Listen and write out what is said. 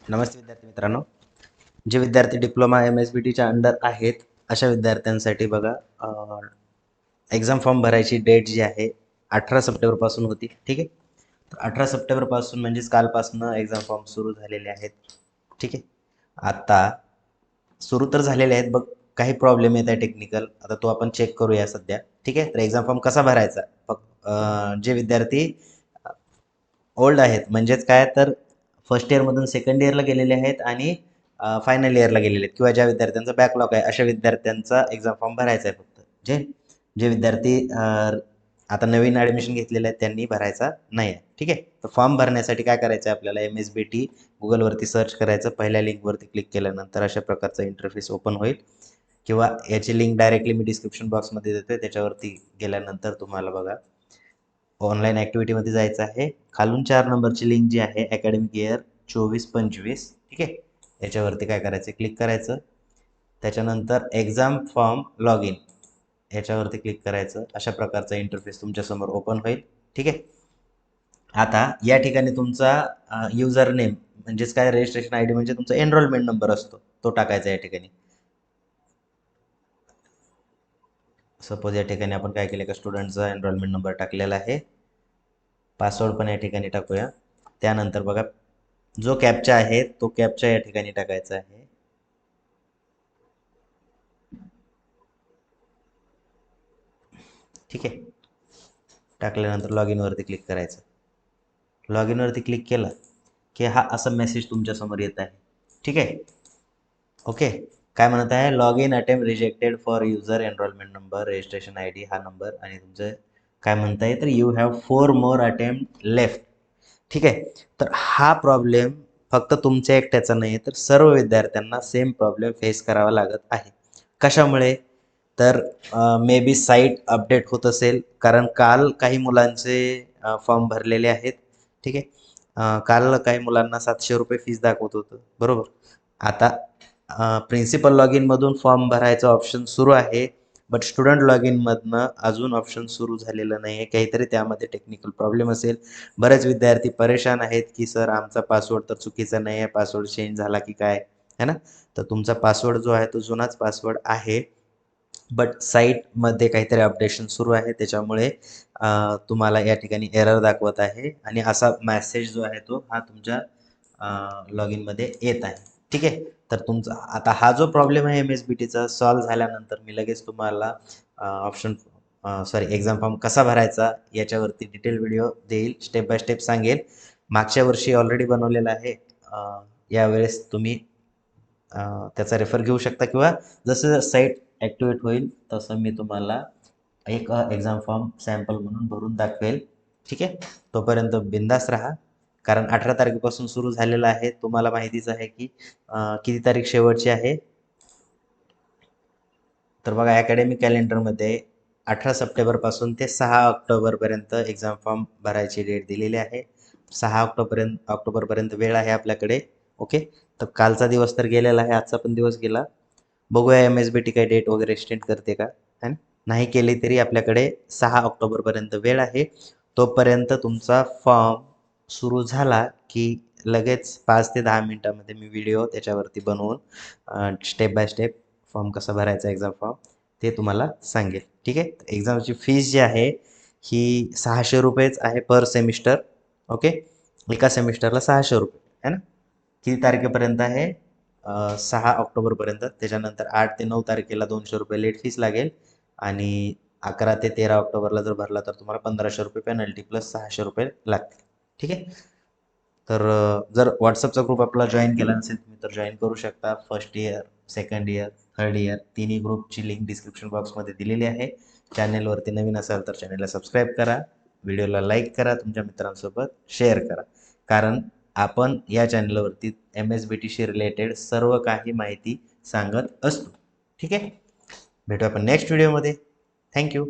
नमस्ते विद्यार्थी मित्रांनो. जे विद्यार्थी डिप्लोमा MSBTच्या अंडर आहेत अशा विद्यार्थ्यांसाठी बघा एक्झाम फॉर्म भरायची डेट जी आहे 18 सप्टेंबरपासून होती. ठीक आहे. तर 18 सप्टेंबरपासून म्हणजेच कालपासून एक्झाम फॉर्म सुरू झालेले आहेत. ठीक आहे. आता सुरू तर झालेले आहेत बघ, काही प्रॉब्लेम येत आहे टेक्निकल. आता तो आपण चेक करूया सध्या. ठीक आहे. तर एक्झाम फॉर्म कसा भरायचा, जे विद्यार्थी ओल्ड आहेत म्हणजेच काय तर फर्स्ट इयरमधून सेकंड इयरला गेलेले आहेत आणि फायनल इयरला गेलेले आहेत किंवा ज्या विद्यार्थ्यांचा बॅकलॉग आहे अशा विद्यार्थ्यांचा एक्झाम फॉर्म भरायचा आहे फक्त. जे जे विद्यार्थी आता नवीन ॲडमिशन घेतलेले आहेत त्यांनी भरायचा नाही आहे. ठीक आहे. तर फॉर्म भरण्यासाठी काय करायचं आहे आपल्याला, MSBT गुगलवरती सर्च करायचं. पहिल्या लिंकवरती क्लिक केल्यानंतर अशा प्रकारचा इंटरफेस ओपन होईल किंवा याची लिंक डायरेक्टली मी डिस्क्रिप्शन बॉक्समध्ये देतोय, त्याच्यावरती गेल्यानंतर तुम्हाला बघा ऑनलाईन ॲक्टिव्हिटीमध्ये जायचं आहे. खालून 4 नंबरची लिंक जी आहे अकॅडमिक इयर 24-25, ठीक आहे, याच्यावरती काय करायचं, क्लिक करायचं. त्याच्यानंतर एक्झाम फॉर्म लॉग इन याच्यावरती क्लिक करायचं. अशा प्रकारचा इंटरफेस तुमच्यासमोर ओपन होईल. ठीक आहे. आता या ठिकाणी तुमचा युजर नेम म्हणजेच काय, रजिस्ट्रेशन ID म्हणजे तुमचा एनरोलमेंट नंबर असतो, तो टाकायचा या ठिकाणी. सपोज या ठिकाणी आपण काय केलं का स्टुडंटचा एनरोलमेंट नंबर टाकलेला आहे. पासवर्ड पण या ठिकाणी टाकूया. त्यानंतर बघा जो कॅप्चा आहे तो कॅप्चा या ठिकाणी टाकायचा आहे. ठीक आहे. टाकल्यानंतर लॉग इनवरती क्लिक करायचं. लॉग इनवरती क्लिक केलं की हा असा मेसेज तुमच्यासमोर येत आहे. ठीक आहे. ओके. काय म्हणत आहे, log in attempt rejected for user enrolment number, registration ID हा नंबर आणि तुमचं काय म्हणता येईल तर you have 4 more attempt left. ठीक आहे. तर हा प्रॉब्लेम फक्त तुमच्या एकट्याचा नाही तर सर्व विद्यार्थ्यांना सेम प्रॉब्लेम फेस करावा लागत आहे. कशामुळे तर मे बी साईट अपडेट होत असेल, कारण काल काही मुलांचे फॉर्म भरलेले आहेत. ठीक आहे. काल काही मुलांना 700 रुपये फीस दाखवत होतं, बरोबर. आता प्रिन्सिपल लॉग इनमधून फॉर्म भरायचं ऑप्शन सुरू आहे, बट स्टुडंट लॉग इनमधनं अजून ऑप्शन सुरू झालेलं नाही आहे. काहीतरी त्यामध्ये टेक्निकल प्रॉब्लेम असेल. बरेच विद्यार्थी परेशान आहेत की सर आमचा पासवर्ड तर चुकीचा नाही आहे, पासवर्ड चेंज झाला की काय, है ना. तर तुमचा पासवर्ड जो आहे तो जुनाच पासवर्ड आहे, बट साईटमध्ये काहीतरी अपडेशन सुरू आहे, त्याच्यामुळे तुम्हाला या ठिकाणी एरर दाखवत आहे आणि असा मेसेज जो आहे तो हा तुमच्या लॉग इनमध्ये येत आहे. ठीक आहे. तर तुमचा आता हा जो प्रॉब्लेम आहे MSBTचा सॉल्व्ह झाल्यानंतर मी लगेच तुम्हाला ऑप्शन एक्झाम फॉर्म कसा भरायचा याच्यावरती डिटेल व्हिडिओ देईल, स्टेप बाय स्टेप सांगेल. मागच्या वर्षी ऑलरेडी बनवलेला आहे. यावेळेस तुम्ही त्याचा रेफर घेऊ शकता किंवा जसं साईट ॲक्टिवेट होईल तसं मी तुम्हाला एक एक्झाम फॉर्म सॅम्पल म्हणून भरून दाखवेल. ठीक आहे. तोपर्यंत बिंदास राहा, कारण 18 तारखेपासून सुरू झालेलं आहे. तुम्हाला माहितीच आहे की किती तारीख शेवटची आहे. तर बघा अकॅडमिक कॅलेंडरमध्ये 18 सप्टेंबरपासून ते 6 ऑक्टोबरपर्यंत एक्झाम फॉर्म भरायची डेट दिलेली आहे. 6 ऑक्टोबरपर्यंत वेळ आहे आपल्याकडे. ओके. तर कालचा दिवस तर गेलेला आहे, आजचा पण दिवस गेला. बघूया MSBT काही डेट वगैरे एक्सटेंड करते का, है ना. नाही केली तरी आपल्याकडे 6 ऑक्टोबरपर्यंत वेळ आहे. तोपर्यंत तुमचा फॉर्म सुरू झाला की लगेच 5 ते 10 मिनिटामध्ये मी व्हिडिओ त्याच्यावरती बनवून स्टेप बाय स्टेप फॉर्म कसा भरायचा एक्झाम फॉर्म ते तुम्हाला सांगेल. ठीक आहे. एक्झामची फीस जी आहे ही 600 रुपयेच आहे पर सेमिस्टर. ओके. एका सेमिस्टरला 600 रुपये, है ना. किती तारखेपर्यंत आहे, 6 ऑक्टोबरपर्यंत. त्याच्यानंतर 8 ते 9 तारखेला 200 रुपये लेट फीस लागेल आणि 11 ते 13 ऑक्टोबरला जर भरला तर तुम्हाला 1500 रुपये पेनल्टी प्लस 600 रुपये लागतील. ठीक आहे. तर जर व्हॉट्सअपचा ग्रुप आपला जॉईन केला नसेल तुम्ही तर जॉईन करू शकता. First year, second year, third year तिन्ही ग्रुपची लिंक डिस्क्रिप्शन बॉक्समध्ये दिलेली आहे. चॅनेलवरती नवीन असाल तर चॅनेलला सबस्क्राईब करा, व्हिडिओला लाईक करा, तुमच्या मित्रांसोबत शेअर करा, कारण आपण या चॅनलवरती MSBTशी रिलेटेड सर्व काही माहिती सांगत असतो. ठीक आहे. भेटू आपण नेक्स्ट व्हिडिओमध्ये. थँक्यू.